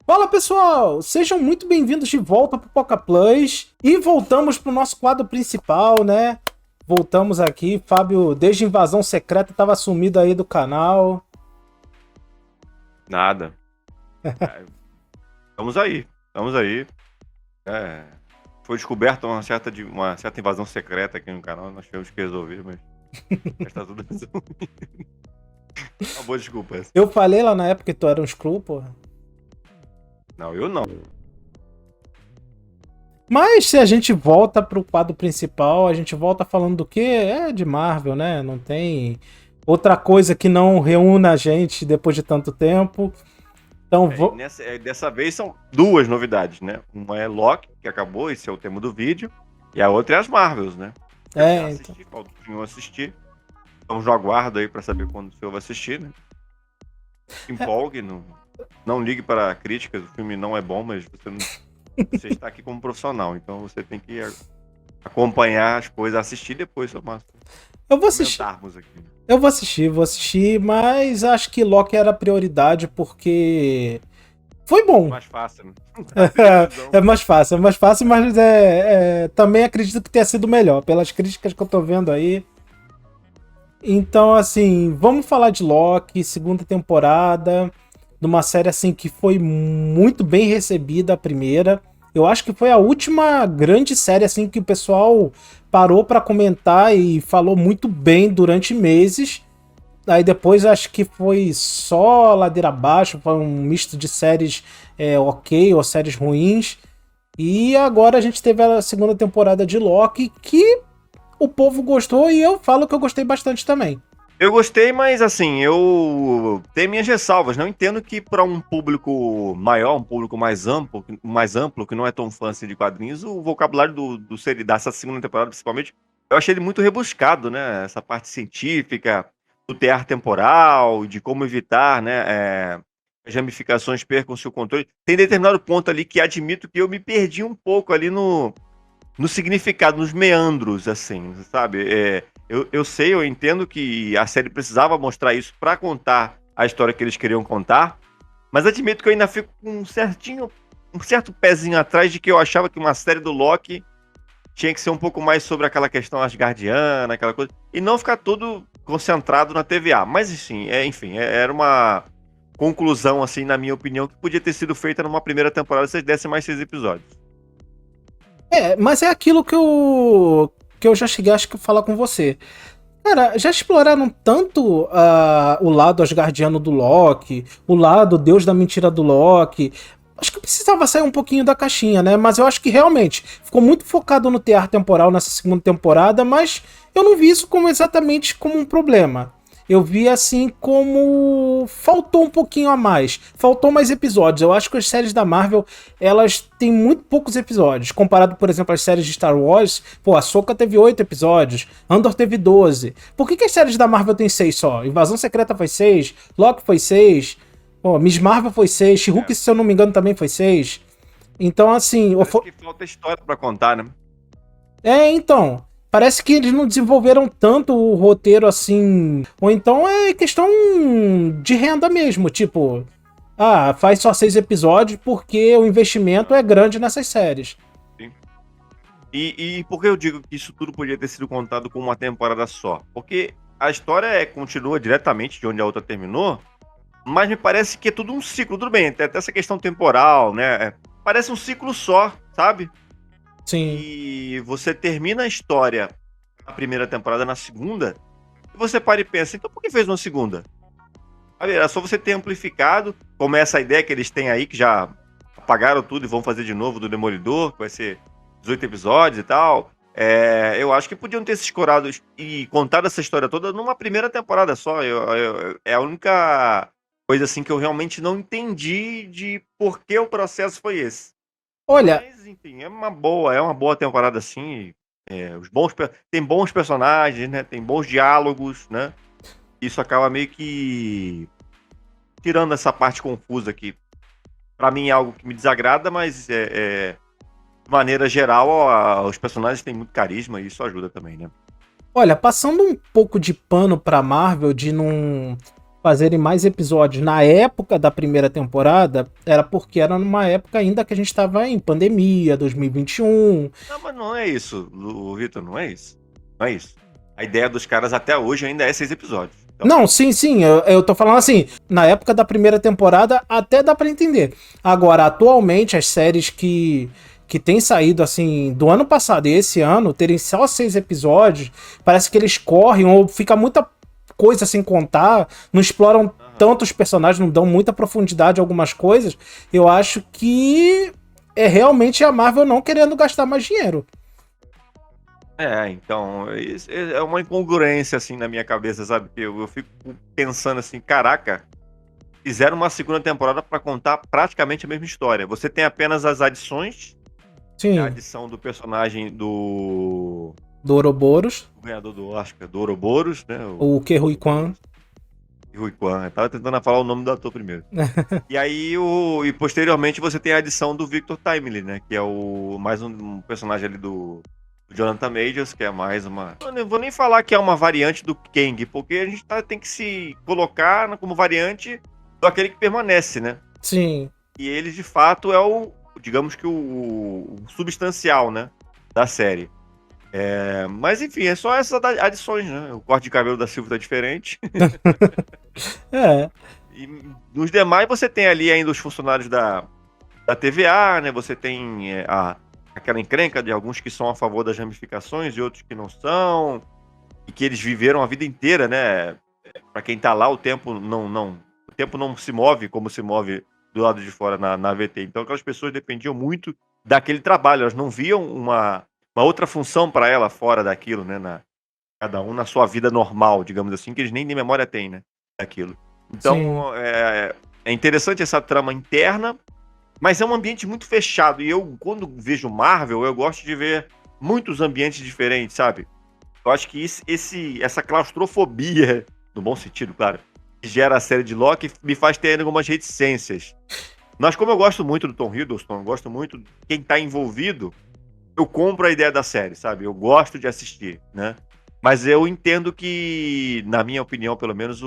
Fala pessoal, sejam muito bem-vindos de volta pro Poca Plus e voltamos pro nosso quadro principal, né? Voltamos aqui, Fábio, desde a Invasão Secreta, tava sumido aí do canal. Nada. É, estamos aí, estamos aí. É, foi descoberta uma certa invasão secreta aqui no canal, nós tivemos que resolver, mas já está tudo resolvido. Uma boa desculpa essa. Eu falei lá na época que tu era um Skrull, porra. Não, eu não. Mas se a gente volta pro quadro principal, a gente volta falando do quê? É de Marvel, né? Não tem outra coisa que não reúna a gente depois de tanto tempo. Então, Dessa vez são duas novidades, né? Uma é Loki, que acabou, esse é o tema do vídeo, e a outra é as Marvels, né? Eu já então. assisti, falta o senhor assistir. Estamos no aguardo aí pra saber quando o senhor vai assistir, né? Se empolgue, não ligue para críticas, o filme não é bom, mas você está aqui como profissional, então você tem que acompanhar as coisas, assistir depois, Tomás. Eu vou assistir. Comentarmos aqui. Eu vou assistir, mas acho que Loki era a prioridade porque foi bom. Mais fácil, né? É mais fácil, mas também acredito que tenha sido melhor, pelas críticas que eu tô vendo aí. Então, assim, vamos falar de Loki, segunda temporada, de uma série assim que foi muito bem recebida a primeira. Eu acho que foi a última grande série assim que o pessoal parou pra comentar e falou muito bem durante meses. Aí depois acho que foi só ladeira abaixo, foi um misto de séries ok ou séries ruins. E agora a gente teve a segunda temporada de Loki, que o povo gostou e eu falo que eu gostei bastante também. Eu gostei, mas assim, eu tenho minhas ressalvas. Não entendo que para um público maior, um público mais amplo, que não é tão fã assim, de quadrinhos, o vocabulário dessa segunda temporada, principalmente, eu achei ele muito rebuscado, né? Essa parte científica, do tear temporal, de como evitar, né? As ramificações percam seu controle. Tem determinado ponto ali que admito que eu me perdi um pouco ali no significado, nos meandros, assim, sabe? Eu sei, eu entendo que a série precisava mostrar isso para contar a história que eles queriam contar, mas admito que eu ainda fico com um certo pezinho atrás de que eu achava que uma série do Loki tinha que ser um pouco mais sobre aquela questão asgardiana, aquela coisa, e não ficar tudo concentrado na TVA. Mas enfim, era uma conclusão, assim, na minha opinião, que podia ter sido feita numa primeira temporada se eles dessem mais 6 episódios. Mas é aquilo que eu já cheguei, acho que, a falar com você. Cara, já exploraram tanto o lado asgardiano do Loki, o lado Deus da mentira do Loki. Acho que precisava sair um pouquinho da caixinha, né? Mas eu acho que realmente ficou muito focado no tear temporal nessa segunda temporada, mas eu não vi isso como exatamente como um problema. Eu vi assim como faltou um pouquinho a mais, faltou mais episódios. Eu acho que as séries da Marvel, elas têm muito poucos episódios, comparado, por exemplo, às séries de Star Wars. Pô, a Ahsoka teve 8 episódios, Andor teve 12. Por que as séries da Marvel têm 6 só? Invasão Secreta foi 6, Loki foi 6, pô, Miss Marvel foi 6, She-Hulk, se eu não me engano, também foi 6. Então, assim... Parece que falta história pra contar, né? Então... Parece que eles não desenvolveram tanto o roteiro assim. Ou então é questão de renda mesmo. Tipo, faz só 6 episódios porque o investimento é grande nessas séries. Sim. E por que eu digo que isso tudo podia ter sido contado com uma temporada só? Porque a história continua diretamente de onde a outra terminou, mas me parece que é tudo um ciclo. Tudo bem, tem até essa questão temporal, né? Parece um ciclo só, sabe? Sim. E você termina a história na primeira temporada, na segunda, e você para e pensa, então por que fez uma segunda? Era só você ter amplificado, como é essa ideia que eles têm aí, que já apagaram tudo e vão fazer de novo do Demolidor, que vai ser 18 episódios e tal. Eu acho que podiam ter se escorado e contado essa história toda numa primeira temporada só. É a única coisa assim que eu realmente não entendi de por que o processo foi esse. Olha, Mas, enfim, é uma boa temporada, sim. Tem bons personagens, né? Tem bons diálogos, né? Isso acaba meio que tirando essa parte confusa aqui. Pra mim é algo que me desagrada, mas de maneira geral, os personagens têm muito carisma e isso ajuda também, né? passando um pouco de pano pra Marvel, de não. fazerem mais episódios na época da primeira temporada, era porque era numa época ainda que a gente estava em pandemia, 2021. Não, mas não é isso, Vitor, não é isso. Não é isso. A ideia dos caras até hoje ainda é 6 episódios. Então... Não, sim, eu tô falando assim, na época da primeira temporada até dá pra entender. Agora, atualmente, as séries que tem saído, assim, do ano passado e esse ano, terem só 6 episódios, parece que eles correm ou fica muita coisa sem contar, não exploram tantos personagens, não dão muita profundidade a algumas coisas. Eu acho que é realmente a Marvel não querendo gastar mais dinheiro. Então, isso é uma incongruência, assim, na minha cabeça, sabe? Eu fico pensando assim, caraca, fizeram uma segunda temporada pra contar praticamente a mesma história. Você tem apenas as adições, Sim. a adição do personagem do Ouroboros. O ganhador do Oscar, do Ouroboros, né? O Ke Huy Quan. Rui Kwan, eu tava tentando falar o nome do ator primeiro. E aí, e posteriormente, você tem a adição do Victor Timely, né? Que é mais um personagem ali do Jonathan Majors, que é mais uma... Eu não vou nem falar que é uma variante do Kang, porque a gente tem que se colocar como variante do aquele que permanece, né? Sim. E ele, de fato, é digamos que o substancial, né? Da série. Mas enfim, é só essas adições, né? O corte de cabelo da Silvia tá diferente. E nos demais você tem ali ainda os funcionários da TVA, né? Você tem aquela encrenca de alguns que são a favor das ramificações e outros que não são. E que eles viveram a vida inteira, né? Pra quem tá lá, o tempo não se move como se move do lado de fora na VT. Então aquelas pessoas dependiam muito daquele trabalho. Elas não viam uma outra função para ela fora daquilo, né? Cada um na sua vida normal, digamos assim, que eles nem memória têm, né? Daquilo. Então, é interessante essa trama interna, mas é um ambiente muito fechado. E eu, quando vejo Marvel, eu gosto de ver muitos ambientes diferentes, sabe? Eu acho que essa claustrofobia, no bom sentido, claro, que gera a série de Loki, me faz ter algumas reticências. Mas como eu gosto muito do Tom Hiddleston, eu gosto muito de quem tá envolvido, eu compro a ideia da série, sabe? Eu gosto de assistir, né? Mas eu entendo que, na minha opinião, pelo menos,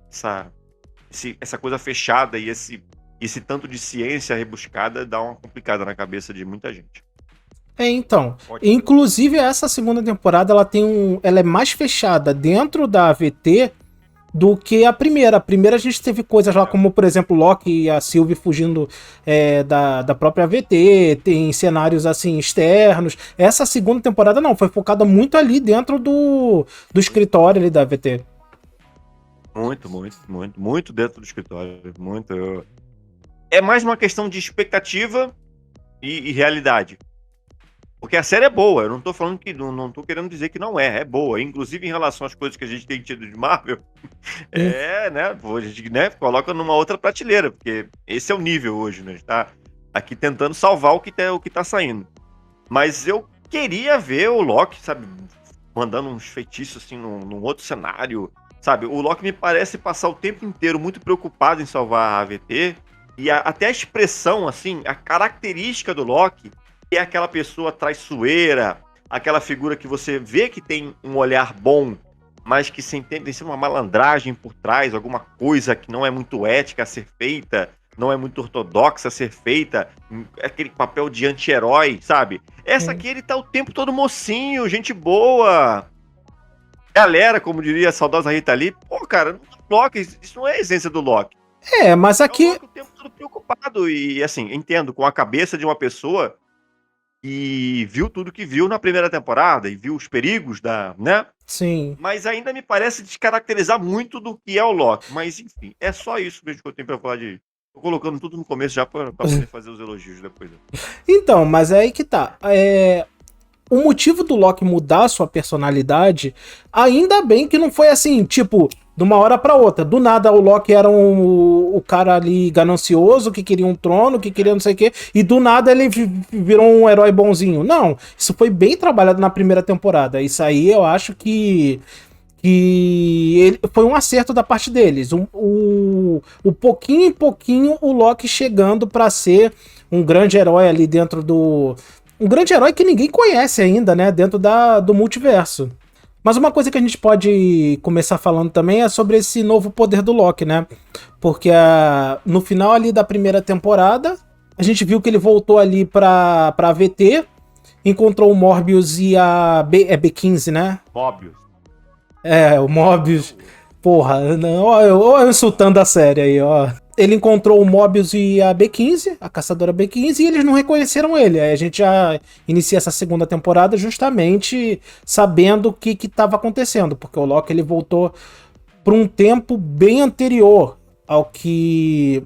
essa coisa fechada e esse tanto de ciência rebuscada dá uma complicada na cabeça de muita gente. Então, inclusive essa segunda temporada ela é mais fechada dentro da AVT do que a primeira. A primeira a gente teve coisas lá como, por exemplo, Loki e a Sylvie fugindo da própria AVT, tem cenários assim externos. Essa segunda temporada não, foi focada muito ali dentro do escritório ali da AVT. Muito dentro do escritório. É mais uma questão de expectativa e realidade. Porque a série é boa, eu não tô falando que. Não tô querendo dizer que não é boa. Inclusive, em relação às coisas que a gente tem tido de Marvel, né? A gente, né, coloca numa outra prateleira, porque esse é o nível hoje, né? A gente tá aqui tentando salvar o que tá saindo. Mas eu queria ver o Loki, sabe, mandando uns feitiços assim num outro cenário. Sabe, o Loki me parece passar o tempo inteiro muito preocupado em salvar a AVT. E até a expressão, assim, a característica do Loki é aquela pessoa traiçoeira, aquela figura que você vê que tem um olhar bom, mas que tem uma malandragem por trás, alguma coisa que não é muito ética a ser feita, não é muito ortodoxa a ser feita, aquele papel de anti-herói, sabe? Essa aqui, ele tá o tempo todo mocinho, gente boa, galera, como diria a saudosa Rita Lee. Pô, cara, Loki, isso não é a essência do Loki. Mas aqui... É o Loki o tempo todo preocupado e, assim, entendo, com a cabeça de uma pessoa e viu tudo que viu na primeira temporada e viu os perigos né? Sim. Mas ainda me parece descaracterizar muito do que é o Loki. Mas, enfim, é só isso mesmo que eu tenho pra falar de... Tô colocando tudo no começo já pra poder fazer os elogios depois. Então, mas é aí que tá. O motivo do Loki mudar a sua personalidade, ainda bem que não foi assim, tipo, de uma hora pra outra. Do nada o Loki era o cara ali ganancioso, que queria um trono, que queria não sei o quê, e do nada ele virou um herói bonzinho. Não, isso foi bem trabalhado na primeira temporada. Isso aí eu acho que foi um acerto da parte deles. O pouquinho em pouquinho o Loki chegando pra ser um grande herói ali dentro do... Um grande herói que ninguém conhece ainda, né? Dentro do multiverso. Mas uma coisa que a gente pode começar falando também é sobre esse novo poder do Loki, né? Porque no final ali da primeira temporada, a gente viu que ele voltou ali pra AVT, encontrou o Morbius e a B15, né? Mobius. O Morbius. Porra, não, ó, eu insultando a série aí, ó. Ele encontrou o Mobius e a B15, a caçadora B15, e eles não reconheceram ele. Aí a gente já inicia essa segunda temporada justamente sabendo o que estava acontecendo, porque o Loki ele voltou para um tempo bem anterior ao que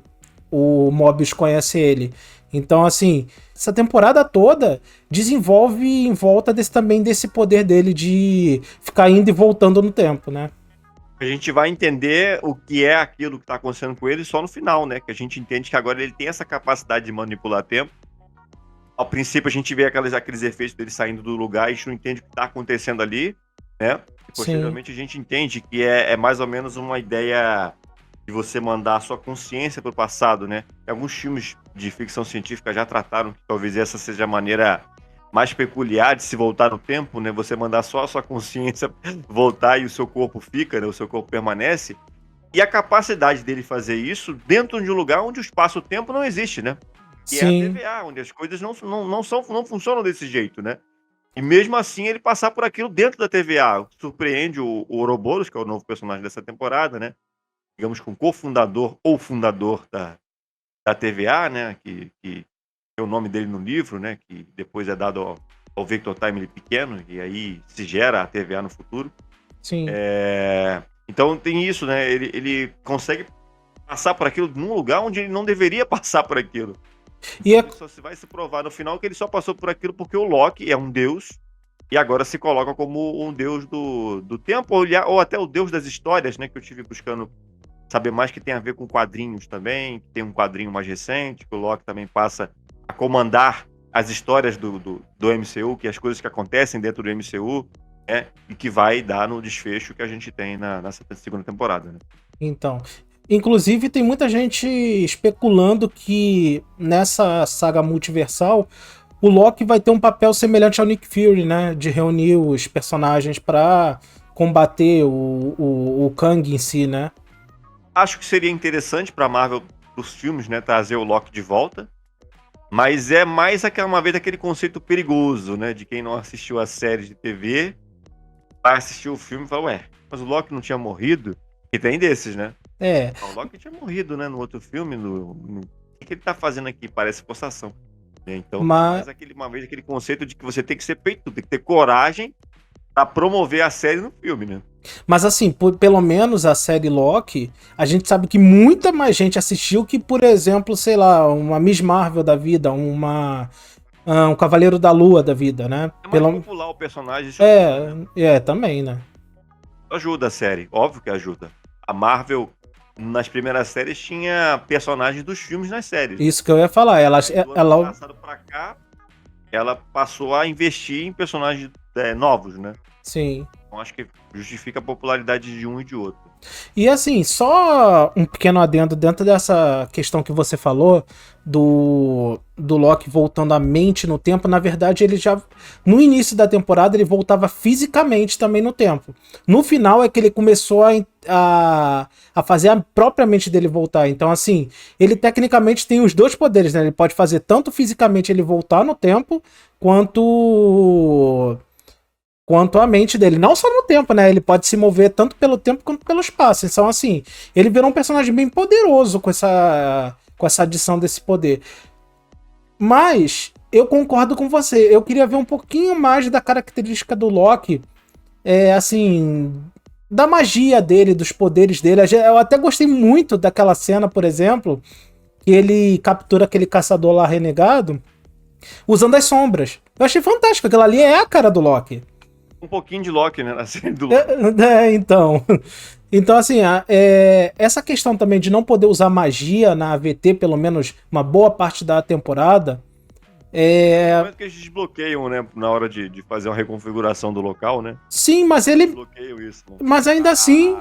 o Mobius conhece ele. Então, assim, essa temporada toda desenvolve em volta também desse poder dele de ficar indo e voltando no tempo, né? A gente vai entender o que é aquilo que está acontecendo com ele só no final, né? Que a gente entende que agora ele tem essa capacidade de manipular tempo. Ao princípio a gente vê aqueles efeitos dele saindo do lugar, a gente não entende o que está acontecendo ali, né? Posteriormente a gente entende que é mais ou menos uma ideia de você mandar a sua consciência para o passado, né? Alguns filmes de ficção científica já trataram que talvez essa seja a maneira mais peculiar de se voltar no tempo, né? Você mandar só a sua consciência voltar e o seu corpo fica, né? O seu corpo permanece. E a capacidade dele fazer isso dentro de um lugar onde o espaço-tempo não existe, né? Que é a TVA, onde as coisas não funcionam desse jeito, né? E mesmo assim ele passar por aquilo dentro da TVA. Surpreende o Ouroboros, que é o novo personagem dessa temporada, né? Digamos que um cofundador ou fundador da TVA, né? Que é o nome dele no livro, né? Que depois é dado ao Victor Timely pequeno, e aí se gera a TVA no futuro. Sim. Então tem isso, né? Ele consegue passar por aquilo num lugar onde ele não deveria passar por aquilo. E ele só vai se provar no final que ele só passou por aquilo porque o Loki é um deus e agora se coloca como um deus do tempo, ou até o deus das histórias, né? Que eu tive buscando saber mais, que tem a ver com quadrinhos também, que tem um quadrinho mais recente, que o Loki também passa a comandar as histórias do MCU, que as coisas que acontecem dentro do MCU, né, e que vai dar no desfecho que a gente tem nessa segunda temporada. Né? Então, inclusive tem muita gente especulando que nessa saga multiversal o Loki vai ter um papel semelhante ao Nick Fury, né, de reunir os personagens para combater o Kang em si, né? Acho que seria interessante para Marvel, os filmes, né, trazer o Loki de volta. Mas é mais uma vez aquele conceito perigoso, né? De quem não assistiu a série de TV, vai assistir o filme e fala, ué, mas o Loki não tinha morrido? E tem desses, né? O Loki tinha morrido, né? No outro filme, o que ele tá fazendo aqui? Parece forçação. Então, mais aquele conceito de que você tem que ser peito, tem que ter coragem pra promover a série no filme, né? Mas assim, pelo menos a série Loki, a gente sabe que muita mais gente assistiu que, por exemplo, sei lá, uma Miss Marvel da vida, um Cavaleiro da Lua da vida, né? É mais popular o personagem. Também, né? Ajuda a série, óbvio que ajuda. A Marvel, nas primeiras séries, tinha personagens dos filmes nas séries. Isso que eu ia falar. Ela passado pra cá, ela passou a investir em personagens novos, né? Sim. Então acho que justifica a popularidade de um e de outro. E assim, só um pequeno adendo dentro dessa questão que você falou do Loki voltando a mente no tempo. Na verdade, ele já no início da temporada ele voltava fisicamente também no tempo. No final é que ele começou a fazer a própria mente dele voltar. Então assim, ele tecnicamente tem os dois poderes, né? Ele pode fazer tanto fisicamente ele voltar no tempo, quanto a mente dele. Não só no tempo, né? Ele pode se mover tanto pelo tempo quanto pelo espaço. Então, assim, ele virou um personagem bem poderoso com essa adição desse poder. Mas, eu concordo com você. Eu queria ver um pouquinho mais da característica do Loki. Assim, da magia dele, dos poderes dele. Eu até gostei muito daquela cena, por exemplo, que ele captura aquele caçador lá renegado usando as sombras. Eu achei fantástico. Aquela ali é a cara do Loki. Um pouquinho de Loki, né? Na série do Loki. Então. Então, assim, essa questão também de não poder usar magia na AVT, pelo menos uma boa parte da temporada. É momento que eles desbloqueiam, né? Na hora de fazer uma reconfiguração do local, né? Sim, mas ele. Desbloqueiam isso, né? Mas ainda assim.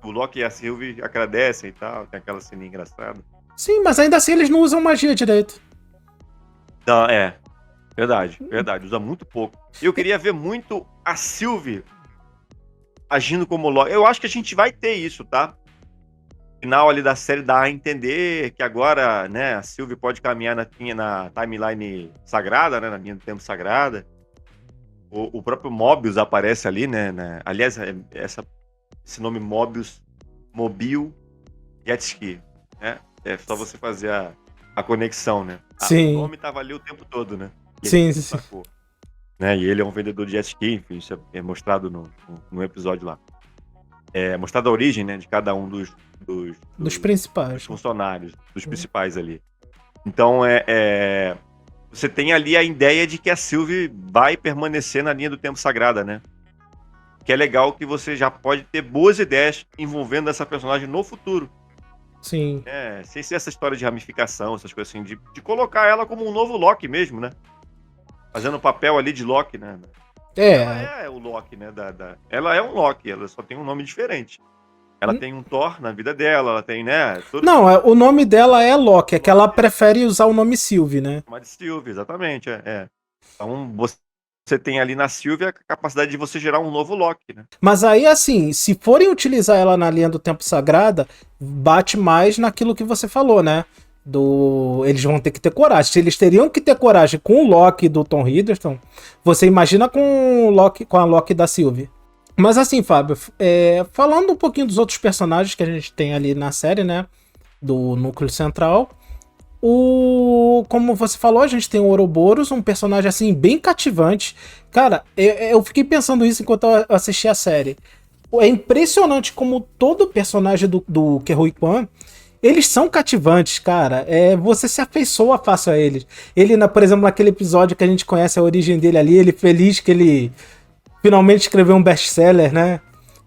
O Loki e a Sylvie agradecem e tal, tem aquela cena engraçada. Sim, mas ainda assim eles não usam magia direito. Não, Verdade. Usa muito pouco. Eu queria ver muito a Sylvie agindo como Loki. Eu acho que a gente vai ter isso, tá? O final ali da série dá a entender que agora, né, a Sylvie pode caminhar na timeline sagrada, né, na linha do tempo sagrada. O próprio Mobius aparece ali, né? Aliás, esse nome Mobius, Mobile Jet Ski, né? É só você fazer a conexão, né? Sim. O nome tava ali o tempo todo, né? E Sim, ele sim. sacou, né? E ele é um vendedor de jet ski, enfim, isso é mostrado no episódio lá. É mostrado a origem, né, de cada um dos principais. funcionários, dos principais ali. Então, você tem ali a ideia de que a Sylvie vai permanecer na linha do tempo sagrada, né? Que é legal que você já pode ter boas ideias envolvendo essa personagem no futuro. Sim. Sem ser essa história de ramificação, essas coisas assim, de colocar ela como um novo Loki mesmo, né? Fazendo o papel ali de Loki, né? Ela é o Loki, né? Ela é um Loki, ela só tem um nome diferente. Ela tem um Thor na vida dela, ela tem, né? Não, o nome dela é Loki, é que ela prefere usar o nome Sylvie, né? Uma de Sylvie, exatamente, Então, você tem ali na Sylvie a capacidade de você gerar um novo Loki, né? Mas aí, assim, se forem utilizar ela na linha do tempo sagrada, bate mais naquilo que você falou, né? Eles vão ter que ter coragem. Se eles teriam que ter coragem com o Loki do Tom Hiddleston, você imagina com a Loki da Sylvie. Mas assim, Fábio, falando um pouquinho dos outros personagens que a gente tem ali na série, né? Do núcleo central. Como você falou, a gente tem o Ouroboros, um personagem assim bem cativante. Cara, eu fiquei pensando isso enquanto eu assisti a série. É impressionante como todo personagem do Ke Huy Quan, eles são cativantes, cara. Você se afeiçoa fácil a eles. Ele, por exemplo, naquele episódio que a gente conhece a origem dele ali, ele feliz que ele finalmente escreveu um best-seller, né?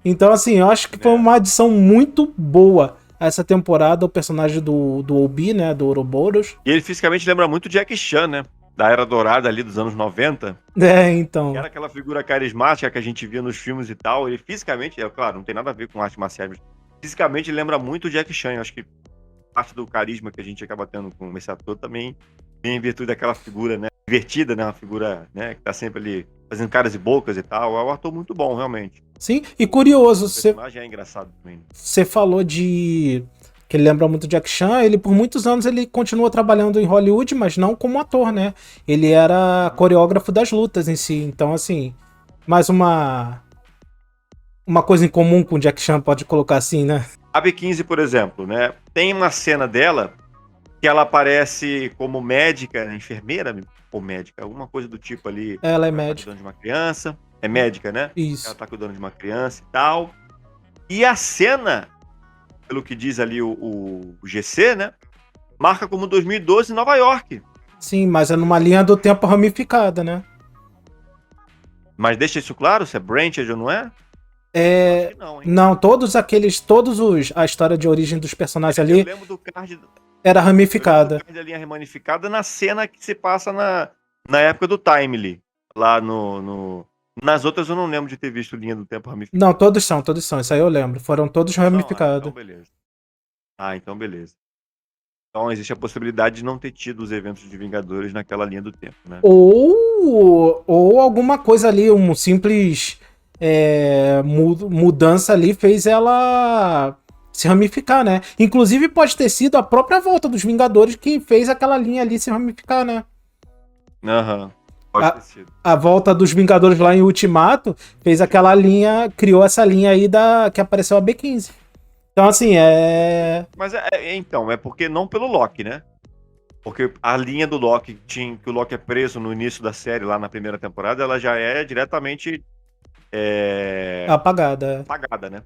Então, assim, eu acho que foi uma adição muito boa a essa temporada, o personagem do Obi, né? Do Ouroboros. E ele fisicamente lembra muito Jack Chan, né? Da Era Dourada ali dos anos 90. Então. Que era aquela figura carismática que a gente via nos filmes e tal. Ele fisicamente, claro, não tem nada a ver com artes marciais, mas fisicamente lembra muito Jack Chan. Eu acho que parte do carisma que a gente acaba tendo com esse ator também vem em virtude daquela figura, né? Divertida, né? Uma figura, né? Que tá sempre ali fazendo caras e bocas e tal. É um ator muito bom, realmente. Sim, e curioso, o personagem é engraçado também. Você falou que ele lembra muito Jack Chan. Ele, por muitos anos, ele continuou trabalhando em Hollywood, mas não como ator, né? Ele era coreógrafo das lutas em si. Então, assim, mais uma coisa em comum com Jack Chan, pode colocar assim, né? A B15, por exemplo, né? Tem uma cena dela que ela aparece como médica, enfermeira ou médica, alguma coisa do tipo ali. Ela é médica. Cuidando de uma criança. É médica, né? Isso. Ela tá cuidando de uma criança e tal. E a cena, pelo que diz ali o GC, né? Marca como 2012 em Nova York. Sim, mas é numa linha do tempo ramificada, né? Mas deixa isso claro, se é Branched ou não é? Não, a história de origem dos personagens ali. Eu lembro do card. Era ramificada. Da linha ramificada na cena que se passa na época do Timely. Lá nas outras eu não lembro de ter visto linha do tempo ramificada. Não, todos são. Isso aí eu lembro. Foram todos ramificados. Então beleza. Então existe a possibilidade de não ter tido os eventos de Vingadores naquela linha do tempo, né? Ou alguma coisa ali, um simples mudança ali fez ela se ramificar, né? Inclusive pode ter sido a própria volta dos Vingadores que fez aquela linha ali se ramificar, né? Aham. Pode ter sido. A volta dos Vingadores lá em Ultimato fez aquela linha, criou essa linha aí que apareceu a B15. Então, assim, Mas então, é porque não pelo Loki, né? Porque a linha do Loki, que o Loki é preso no início da série, lá na primeira temporada, ela já é diretamente apagada. Apagada, né?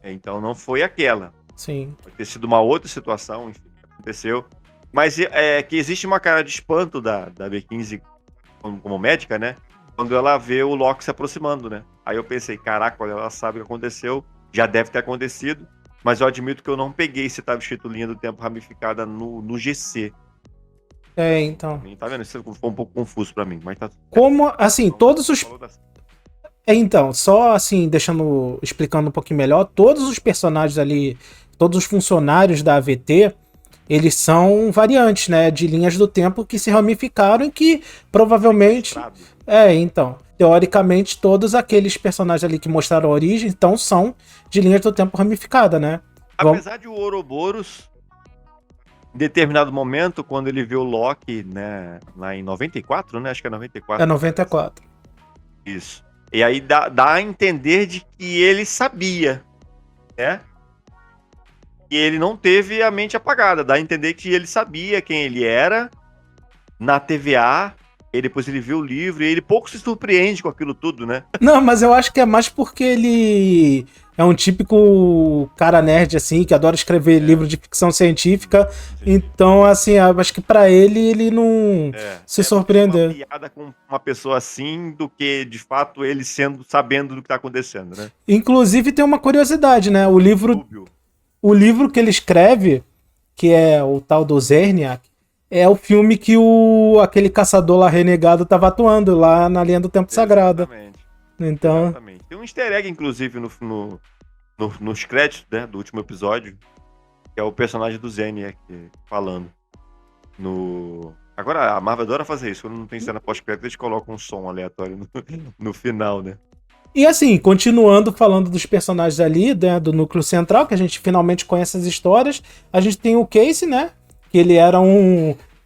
Então não foi aquela. Sim. Pode ter sido uma outra situação, enfim, que aconteceu. Mas que existe uma cara de espanto da B15 como médica, né? Quando ela vê o Loki se aproximando, né? Aí eu pensei, caraca, olha, ela sabe o que aconteceu, já deve ter acontecido, mas eu admito que eu não peguei se estava escrito linha do tempo ramificada no GC. Então. Tá vendo? Isso foi um pouco confuso pra mim, mas tá. Como, assim, todos os... Então, só assim, explicando um pouquinho melhor, todos os personagens ali, todos os funcionários da AVT, eles são variantes, né, de linhas do tempo que se ramificaram e que provavelmente Então. Teoricamente, todos aqueles personagens ali que mostraram a origem, então, são de linhas do tempo ramificada, né? Apesar de o Ouroboros, em determinado momento, quando ele vê o Loki, né, lá em 94, né? Acho que é 94. É 94. Isso. E aí dá a entender de que ele sabia, né? E ele não teve a mente apagada. Dá a entender que ele sabia quem ele era na TVA. E depois ele viu o livro e ele pouco se surpreende com aquilo tudo, né? Não, mas eu acho que é mais porque ele é um típico cara nerd, assim, que adora escrever livro de ficção científica. Então, assim, eu acho que pra ele não se surpreendeu. Uma piada com uma pessoa assim do que, de fato, ele sabendo do que tá acontecendo, né? Inclusive, tem uma curiosidade, né? O livro que ele escreve, que é o tal do Zerniak, é o filme que aquele caçador lá renegado tava atuando lá na linha do Tempo Sagrado. Então... Exatamente. Tem um easter egg, inclusive, nos créditos, né, do último episódio, que é o personagem do Zerniak falando. Agora, a Marvel adora fazer isso. Quando não tem cena pós-crédito, eles colocam um som aleatório no final, né? E assim, continuando falando dos personagens ali, né, do núcleo central, que a gente finalmente conhece as histórias, a gente tem o Casey, né? Que ele era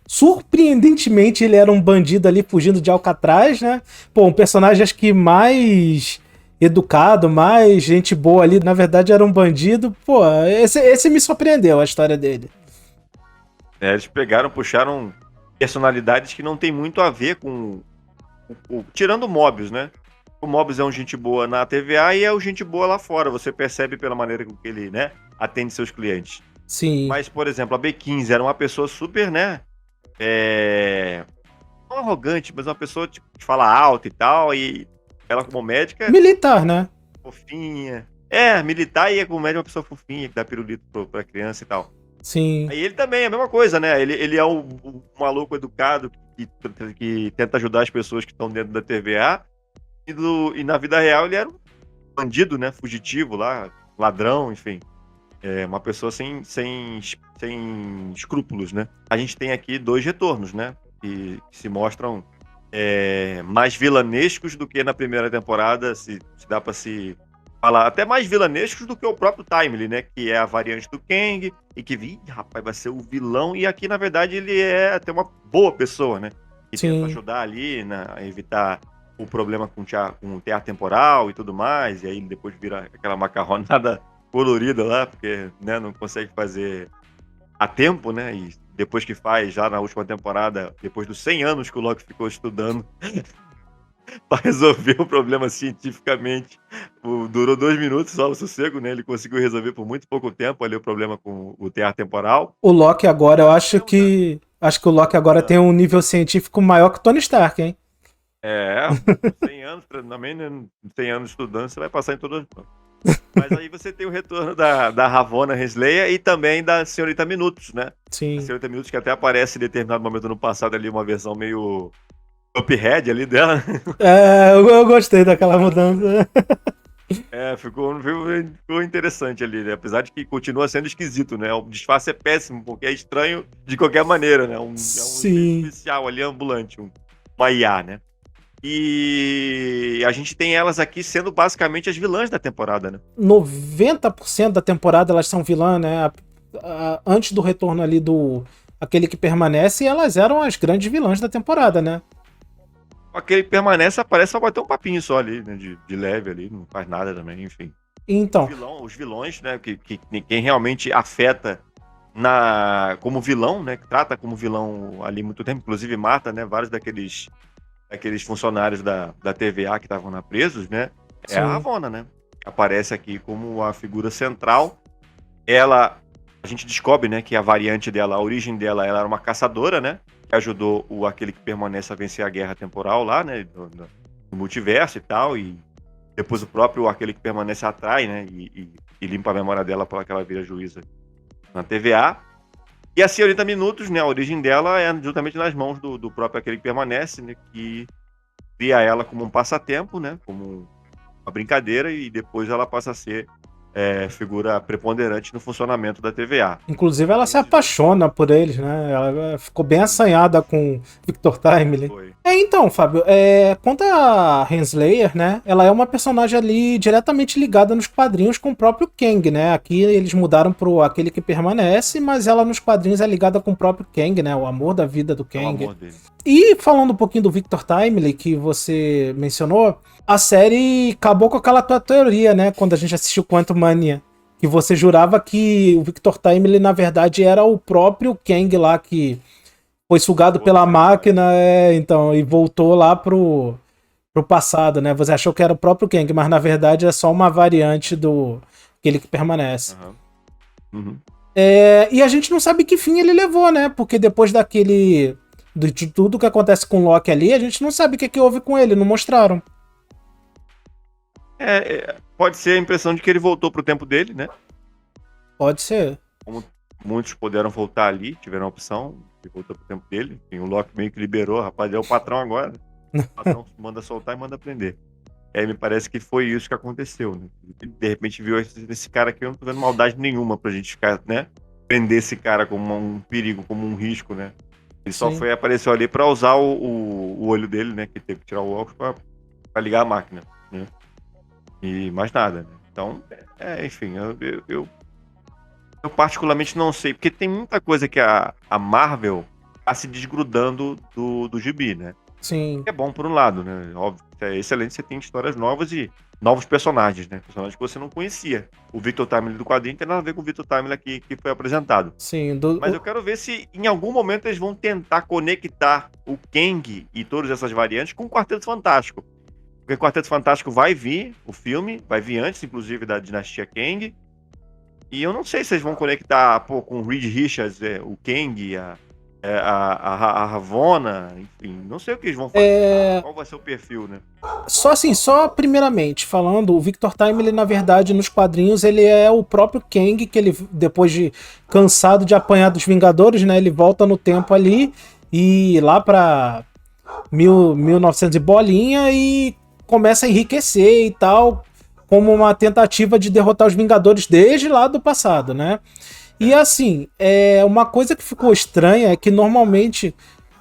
surpreendentemente, ele era um bandido ali fugindo de Alcatraz, né? Pô, um personagem acho que mais educado, mais gente boa ali. Na verdade, era um bandido. Pô, esse me surpreendeu, a história dele. Eles puxaram personalidades que não tem muito a ver com... tirando o Mobius, né? O Mobius é um gente boa na TVA e é um gente boa lá fora. Você percebe pela maneira com que ele, né, atende seus clientes. Sim. Mas, por exemplo, a B15 era uma pessoa super, né? Não arrogante, mas uma pessoa tipo, que fala alto e tal. E ela, como médica. Militar, né? Fofinha. Militar e como médica, uma pessoa fofinha, que dá pirulito pra criança e tal. Sim. Aí ele também é a mesma coisa, né? Ele é um maluco educado que tenta ajudar as pessoas que estão dentro da TVA. E na vida real ele era um bandido, né? Fugitivo lá, ladrão, enfim. Uma pessoa sem escrúpulos, né? A gente tem aqui 2 retornos, né? Que se mostram mais vilanescos do que na primeira temporada, se dá pra se falar. Até mais vilanescos do que o próprio Timely, né? Que é a variante do Kang e que, rapaz, vai ser o vilão. E aqui, na verdade, ele é até uma boa pessoa, né? Que tenta ajudar ali a evitar o problema com o teatro temporal e tudo mais. E aí depois vira aquela macarronada colorida lá, porque, né, não consegue fazer a tempo, né? E depois que faz, já na última temporada, depois dos 100 anos que o Loki ficou estudando para resolver o problema cientificamente, durou 2 minutos só o sossego, né? Ele conseguiu resolver por muito pouco tempo ali o problema com o teatro temporal. O Loki agora, eu acho que o Loki agora tem um nível científico maior que o Tony Stark, hein? 100 anos, também, né? 100 anos estudando, você vai passar em todas as... Mas aí você tem o retorno da Ravonna Renslayer e também da Senhorita Minutos, né? Sim. A Senhorita Minutos que até aparece em determinado momento no passado ali, uma versão meio Cuphead ali dela. Eu gostei daquela mudança. Ficou interessante ali, né? Apesar de que continua sendo esquisito, né? O disfarce é péssimo, porque é estranho de qualquer maneira, né? É um especial ali, ambulante, uma IA, né? E a gente tem elas aqui sendo basicamente as vilãs da temporada, né? 90% da temporada elas são vilãs, né? Antes do retorno ali do Aquele que Permanece, elas eram as grandes vilãs da temporada, né? Aquele que permanece aparece só bater um papinho só ali, né? De leve ali, não faz nada também, enfim. Então. Os vilões, né? Que quem realmente afeta como vilão, né? Que trata como vilão ali muito tempo, inclusive mata, né? Vários daqueles funcionários da TVA que estavam presos, né? É a Ravonna, né? Aparece aqui como a figura central. A gente descobre, né, que a variante dela, a origem dela, ela era uma caçadora, né? Que ajudou Aquele que Permanece a vencer a guerra temporal lá, né? Do multiverso e tal. E depois o próprio Aquele que Permanece atrai, né? E limpa a memória dela para que ela vira juíza na TVA. E a Senhorita Minutos, né? A origem dela é justamente nas mãos do próprio Aquele que Permanece, né? Que cria ela como um passatempo, né? Como uma brincadeira, e depois ela passa a ser figura preponderante no funcionamento da TVA. Inclusive, ela se apaixona por eles, né? Ela ficou bem assanhada com Victor Timely. Foi. Então, Fábio, quanto a Renslayer, né? Ela é uma personagem ali diretamente ligada nos quadrinhos com o próprio Kang, né? Aqui eles mudaram pro Aquele que Permanece, mas ela nos quadrinhos é ligada com o próprio Kang, né? O amor da vida do É o Kang. amor dele. E falando um pouquinho do Victor Timely, que você mencionou, a série acabou com aquela tua teoria, né? Quando a gente assistiu Quantumania. Que você jurava que o Victor Timely, na verdade, era o próprio Kang lá, que foi sugado pela máquina, então, e voltou lá pro passado, né? Você achou que era o próprio Kang, mas na verdade é só uma variante do Aquele que Permanece. Uhum. E a gente não sabe que fim ele levou, né? Porque depois de tudo que acontece com o Loki ali, a gente não sabe o que houve com ele, não mostraram. Pode ser a impressão de que ele voltou pro tempo dele, né? Pode ser. Como muitos puderam voltar ali, tiveram a opção de voltar pro tempo dele. E o Loki meio que liberou, rapaz, é o patrão agora. O patrão manda soltar e manda prender. E aí me parece que foi isso que aconteceu, né? De repente viu esse cara aqui, eu não tô vendo maldade nenhuma pra gente ficar, né? Prender esse cara como um perigo, como um risco, né? Ele só apareceu ali pra usar o olho dele, né? Que teve que tirar o óculos pra ligar a máquina, né? E mais nada, né? Então, enfim, eu particularmente não sei, porque tem muita coisa que a Marvel tá se desgrudando do gibi, né? Sim. É bom por um lado, né? Óbvio, é excelente, você tem histórias novas e novos personagens, né? Personagens que você não conhecia. O Victor Timely do quadrinho não tem nada a ver com o Victor Timely aqui que foi apresentado. Sim. Mas eu quero ver se em algum momento eles vão tentar conectar o Kang e todas essas variantes com o Quarteto Fantástico. Porque o Quarteto Fantástico vai vir, o filme, vai vir antes, inclusive, da Dinastia Kang. E eu não sei se eles vão conectar com o Reed Richards, o Kang, a Ravonna, enfim. Não sei o que eles vão fazer. Qual vai ser o perfil, né? Só primeiramente, falando, o Victor Timely, na verdade, nos quadrinhos, ele é o próprio Kang, que ele, depois de cansado de apanhar dos Vingadores, né, ele volta no tempo ali, e lá pra 1900 e bolinha, e começa a enriquecer e tal, como uma tentativa de derrotar os Vingadores desde lá do passado, né? E assim, uma coisa que ficou estranha é que normalmente,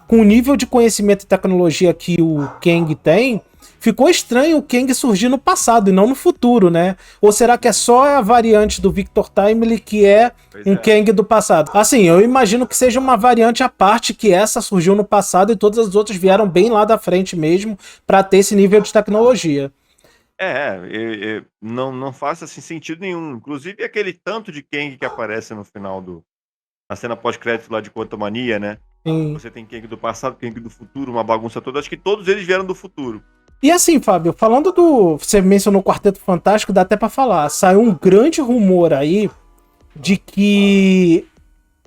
com o nível de conhecimento e tecnologia que o Kang tem, ficou estranho o Kang surgir no passado e não no futuro, né? Ou será que é só a variante do Victor Timely que é Kang do passado? Assim, eu imagino que seja uma variante à parte, que essa surgiu no passado e todas as outras vieram bem lá da frente mesmo para ter esse nível de tecnologia. Não faz assim, sentido nenhum. Inclusive aquele tanto de Kang que aparece no final na cena pós-crédito lá de Quantumania, né? Sim. Você tem Kang do passado, Kang do futuro, uma bagunça toda. Acho que todos eles vieram do futuro. E assim, Fábio, falando você mencionou o Quarteto Fantástico, dá até pra falar. Saiu um grande rumor aí de que,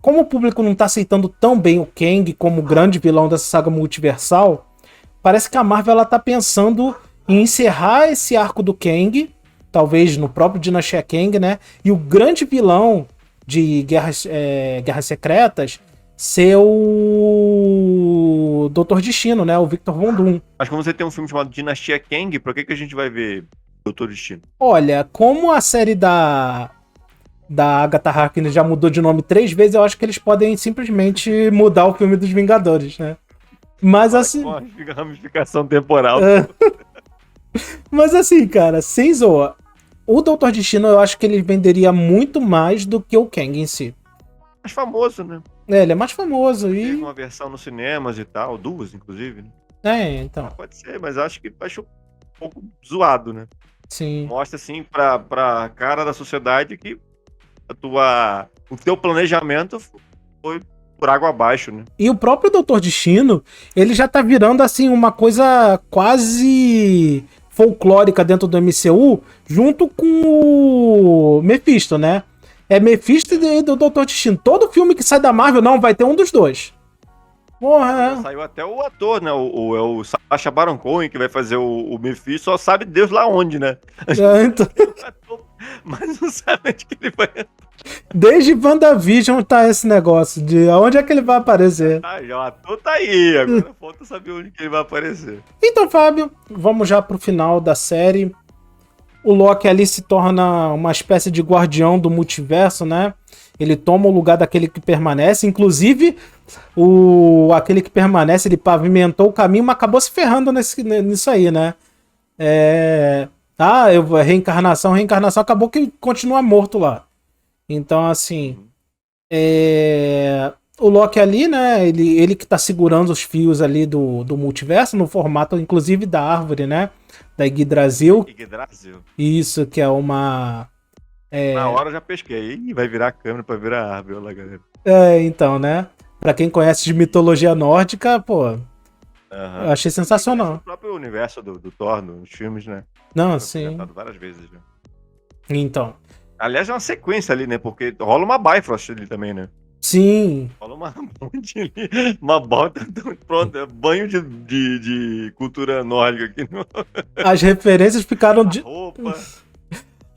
como o público não tá aceitando tão bem o Kang como grande vilão dessa saga multiversal, parece que a Marvel ela tá pensando em encerrar esse arco do Kang, talvez no próprio Dinastia Kang, né? E o grande vilão de Guerras Secretas ser o Doutor Destino, né? O Victor Von Doom. Mas como você tem um filme chamado Dinastia Kang, por que a gente vai ver Doutor Destino? Olha, como a série da Agatha Harkness já mudou de nome 3 vezes, eu acho que eles podem simplesmente mudar o filme dos Vingadores, né? Mas assim... Uma ramificação temporal. Mas assim, cara, sem zoa, o Doutor Destino eu acho que ele venderia muito mais do que o Kang em si. Mais famoso, né? Ele é mais famoso e... Teve uma versão nos cinemas e tal, 2, inclusive, né? Então. Pode ser, mas acho um pouco zoado, né? Sim. Mostra, assim, pra cara da sociedade que o teu planejamento foi por água abaixo, né? E o próprio Doutor Destino, ele já tá virando, assim, uma coisa quase folclórica dentro do MCU, junto com o Mephisto, né? É Mephisto e do Doutor Destino. Todo filme que sai da Marvel, não, vai ter um dos dois. Porra, Saiu até o ator, né? O Sacha Baron Cohen, que vai fazer o Mephisto, só sabe Deus lá onde, né? Então... Mas não sabe onde que ele vai. Desde WandaVision tá esse negócio de onde é que ele vai aparecer. O ator tá aí, agora falta saber onde que ele vai aparecer. Então, Fábio, vamos já pro final da série. O Loki ali se torna uma espécie de guardião do multiverso, né? Ele toma o lugar daquele que permanece. Inclusive, aquele que permanece, ele pavimentou o caminho, mas acabou se ferrando nisso aí, né? Reencarnação, acabou que continua morto lá. Então, assim, o Loki ali, né? Ele que tá segurando os fios ali do multiverso, no formato, inclusive, da árvore, né? Da Yggdrasil. Yggdrasil. Isso, que é uma... Na hora eu já pesquei. Ih, vai virar a câmera pra virar a árvore, lá, galera. Então, né? Pra quem conhece de mitologia nórdica, pô, eu achei sensacional. O próprio universo do Thor, nos filmes, né? Não, Foi sim. apresentado várias vezes, né? Então. Aliás, é uma sequência ali, né? Porque rola uma Bifrost ali também, né? Sim. Rola uma ponte ali, uma bota, pronto, banho de cultura nórdica aqui. As referências ficaram de... Roupa.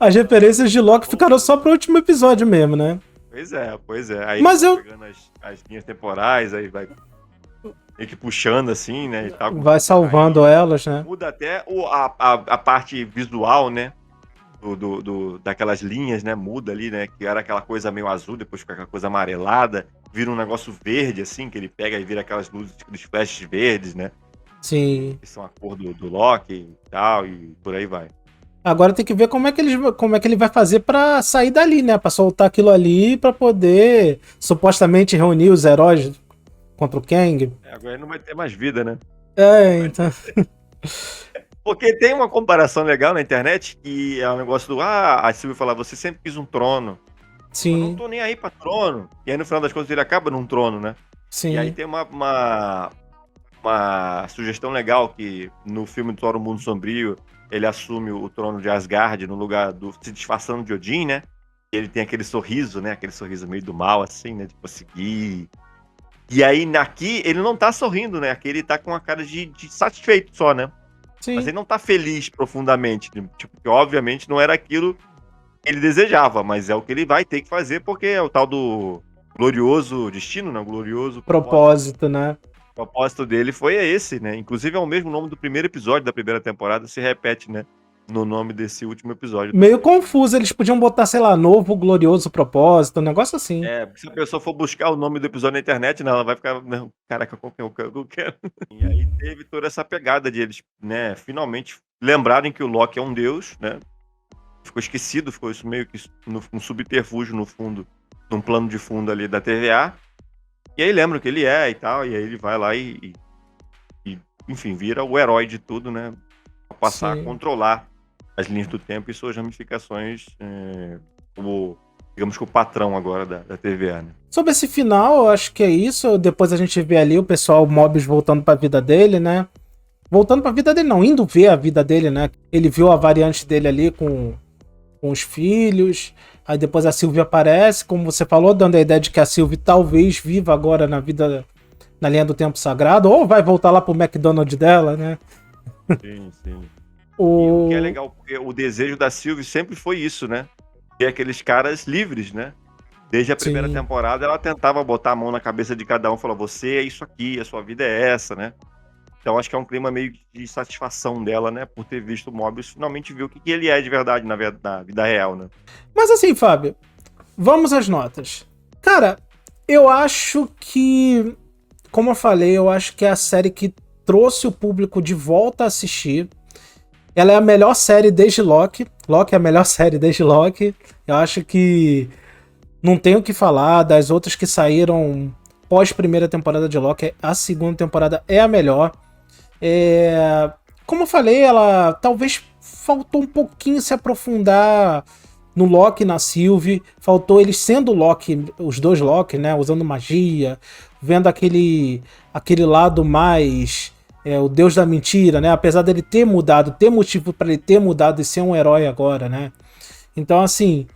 As referências de Loki ficaram só pro último episódio mesmo, né? Pois é. Aí mas eu... pegando as linhas temporais, aí vai meio que puxando assim, né? E tal, vai salvando aí, elas, né? muda até a parte visual, né? Daquelas linhas, né? Muda ali, né? Que era aquela coisa meio azul, depois fica aquela coisa amarelada, vira um negócio verde, assim, que ele pega e vira aquelas luzes, aqueles flashes verdes, né? Sim. Que são a cor do Loki e tal, e por aí vai. Agora tem que ver como é que ele vai fazer pra sair dali, né? Pra soltar aquilo ali pra poder supostamente reunir os heróis contra o Kang. Agora ele não vai ter mais vida, né? Então. Porque tem uma comparação legal na internet que é um negócio a Sylvie fala, você sempre quis um trono. Sim. Eu não tô nem aí pra trono. E aí no final das contas ele acaba num trono, né? Sim. E aí tem uma sugestão legal que no filme do Thor, O Mundo Sombrio, ele assume o trono de Asgard no lugar se disfarçando de Odin, né? E ele tem aquele sorriso, né? Aquele sorriso meio do mal, assim, né? De conseguir. E aí, aqui, ele não tá sorrindo, né? Aqui ele tá com a cara de satisfeito só, né? Sim. Mas ele não tá feliz profundamente. Tipo, que obviamente não era aquilo que ele desejava, mas é o que ele vai ter que fazer, porque é o tal do glorioso destino, né? O glorioso propósito, né? O propósito dele foi esse, né? Inclusive é o mesmo nome do primeiro episódio da primeira temporada, se repete, né? No nome desse último episódio. Meio confuso, eles podiam botar, sei lá, novo glorioso propósito, um negócio assim. Se a pessoa for buscar o nome do episódio na internet, não, ela vai ficar, não, caraca, qual que é o que eu quero? E aí teve toda essa pegada de eles, né, finalmente lembrarem que o Loki é um deus, né? Ficou esquecido, ficou isso meio que um subterfúgio no fundo, num plano de fundo ali da TVA. E aí lembram que ele é e tal, e aí ele vai lá e enfim, vira o herói de tudo, né? Pra passar a controlar as linhas do tempo e suas ramificações como, digamos que o patrão agora da TVA, né? Sobre esse final, eu acho que é isso. Depois a gente vê ali o pessoal, o Mobius voltando pra vida dele, né? Voltando pra vida dele, não, indo ver a vida dele, né? Ele viu a variante dele ali com os filhos. Aí depois a Sylvie aparece, como você falou, dando a ideia de que a Sylvie talvez viva agora na linha do tempo sagrado, ou vai voltar lá pro McDonald's dela, né? Sim. E o que é legal, porque o desejo da Sylvie sempre foi isso, né? Ter aqueles caras livres, né? Desde a primeira temporada, ela tentava botar a mão na cabeça de cada um, falou, você é isso aqui, a sua vida é essa, né? Então acho que é um clima meio de satisfação dela, né? Por ter visto o Mobius, finalmente viu o que ele é de verdade na vida real, né? Mas assim, Fábio, vamos às notas. Cara, eu acho que, como eu falei, eu acho que é a série que trouxe o público de volta a assistir. Ela é a melhor série desde Loki. Loki é a melhor série desde Loki. Eu acho que não tenho o que falar. Das outras que saíram pós primeira temporada de Loki, a segunda temporada é a melhor. Como eu falei, ela talvez faltou um pouquinho se aprofundar no Loki e na Sylvie. Faltou eles sendo Loki, os dois Loki, né? Usando magia, vendo aquele lado mais... o deus da mentira, né? Apesar dele ter mudado, ter motivo para ele ter mudado e ser um herói agora, né? Então, assim...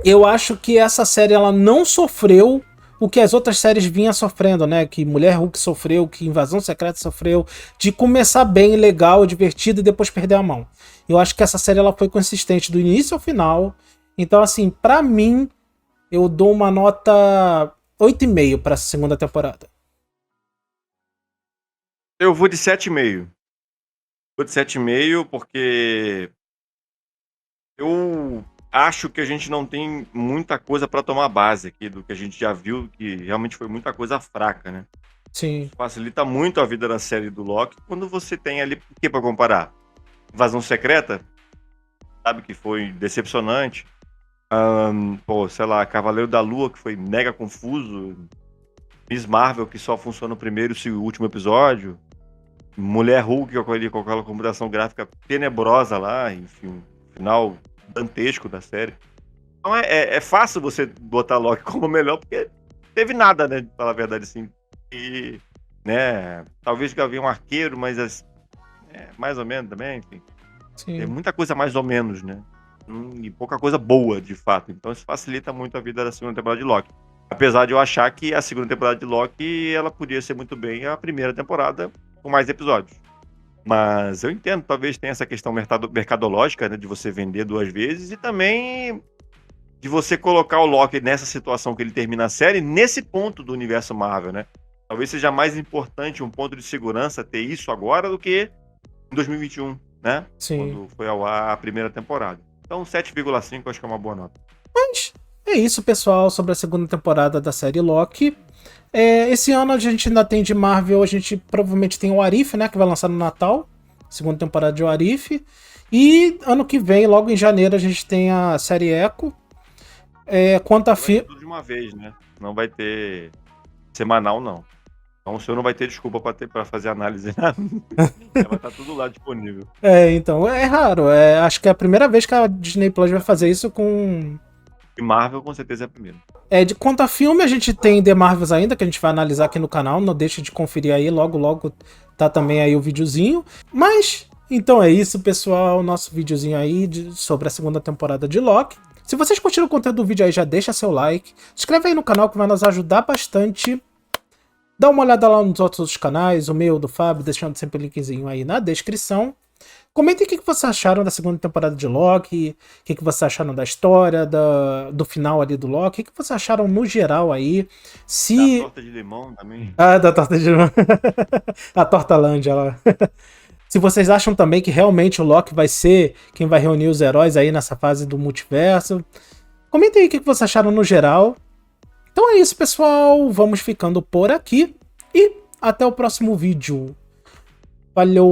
eu acho que essa série ela não sofreu o que as outras séries vinham sofrendo, né? Que Mulher Hulk sofreu, que Invasão Secreta sofreu, de começar bem, legal, divertido e depois perder a mão. Eu acho que essa série ela foi consistente do início ao final. Então, assim, pra mim, eu dou uma nota 8,5 pra segunda temporada. Eu vou de 7,5. Dou de 7,5 porque eu acho que a gente não tem muita coisa pra tomar base aqui do que a gente já viu, que realmente foi muita coisa fraca, né? Sim, Facilita muito a vida da série do Loki quando você tem ali o que pra comparar? Invasão Secreta, sabe, que foi decepcionante. Pô, sei lá, Cavaleiro da Lua, que foi mega confuso. Miss Marvel, que só funciona o primeiro e o último episódio. Mulher Hulk, com aquela computação gráfica tenebrosa lá, enfim, um final dantesco da série. Então é fácil você botar Loki como melhor, porque teve nada, né? De falar a verdade, assim. E, né, talvez Gavião Arqueiro, mas mais ou menos também, enfim. Tem sim. muita coisa mais ou menos, né? E pouca coisa boa, de fato. Então isso facilita muito a vida da segunda temporada de Loki. Apesar de eu achar que a segunda temporada de Loki, ela podia ser muito bem a primeira temporada com mais episódios. Mas eu entendo, talvez tenha essa questão mercadológica, né, de você vender duas vezes e também de você colocar o Loki nessa situação que ele termina a série, nesse ponto do universo Marvel, né? Talvez seja mais importante um ponto de segurança ter isso agora do que em 2021, né? Sim. Quando foi ao ar a primeira temporada. Então 7,5 acho que é uma boa nota. Mas é isso, pessoal, sobre a segunda temporada da série Loki. Esse ano a gente ainda tem de Marvel, a gente provavelmente tem o Arif, né, que vai lançar no Natal. Segunda temporada de Arif. E ano que vem, logo em janeiro, a gente tem a série Echo. Quanto a Vai ter fi... tudo de uma vez, né? Não vai ter semanal, não. Então o senhor não vai ter desculpa pra fazer análise. Já vai estar tudo lá disponível. Então, é raro. Acho que é a primeira vez que a Disney Plus vai fazer isso com. E Marvel com certeza é a primeira. Quanto a filme, a gente tem The Marvels ainda, que a gente vai analisar aqui no canal. Não deixe de conferir aí, logo, logo tá também aí o videozinho. Mas, então é isso, pessoal. Nosso videozinho aí sobre a segunda temporada de Loki. Se vocês curtiram o conteúdo do vídeo aí, já deixa seu like. Se inscreve aí no canal que vai nos ajudar bastante. Dá uma olhada lá nos outros canais, o meu, do Fábio, deixando sempre o linkzinho aí na descrição. Comentem o que vocês acharam da segunda temporada de Loki, o que vocês acharam da história, do final ali do Loki, o que vocês acharam no geral aí. Da Se. torta de limão também. Ah, da torta de. A Tortalândia lá. Se vocês acham também que realmente o Loki vai ser quem vai reunir os heróis aí nessa fase do multiverso. Comentem aí o que vocês acharam no geral. Então é isso, pessoal. Vamos ficando por aqui. E até o próximo vídeo. Valeu!